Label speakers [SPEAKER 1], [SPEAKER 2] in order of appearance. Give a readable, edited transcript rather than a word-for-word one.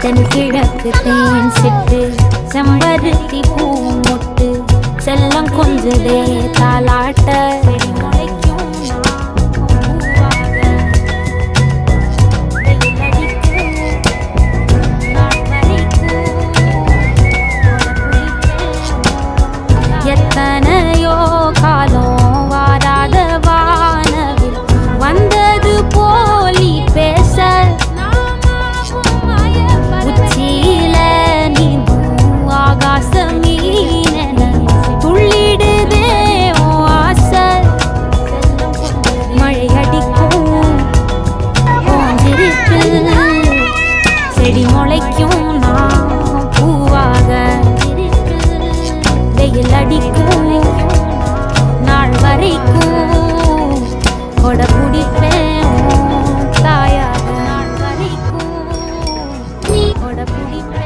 [SPEAKER 1] தென்கிழக்கு தேன் சிட்டு செம்பருத்தி பூ மொட்டு செல்லம் கொஞ்சதே தாலாட்ட எத்தனையோ காலம் வாராத வானவில் வந்தது போலி பேச உச்சியில நீந்தும் ஆகாச மீனென துள்ளிடுதே உன் ஆசை மழை அடிக்கும் போஞ்சிருக்கு செடி முளைக்கும் நான் பூவாக வெயில் அடிக்கும் நாள் வரைக்கும் கொட பிடிப்பேன் தாயாக நாள் வரைக்கும் நீ கொட பிடிப்பேன்.